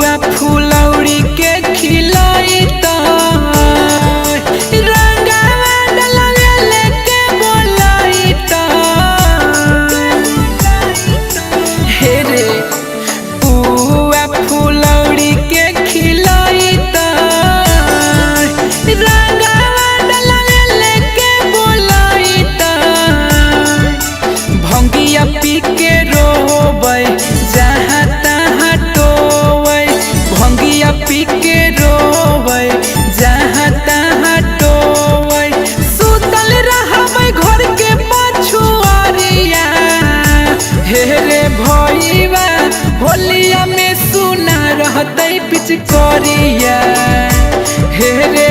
पुआ फुलौरी के खिलैता रंगवा डलवे लेके बोलैता हे रे पुआ फुलौरी के खिलैता रंगवा डलवे लेके बोलैता भंगिया पी के रोबै जहाँ तहाँ टोबै भंगिया पी के रोबै जहाँ तहाँ टोबै सुतल रहबै घर के पछुआरिया हे रे भईवा होलिया में सुना रहतै पिचकारिया हे रे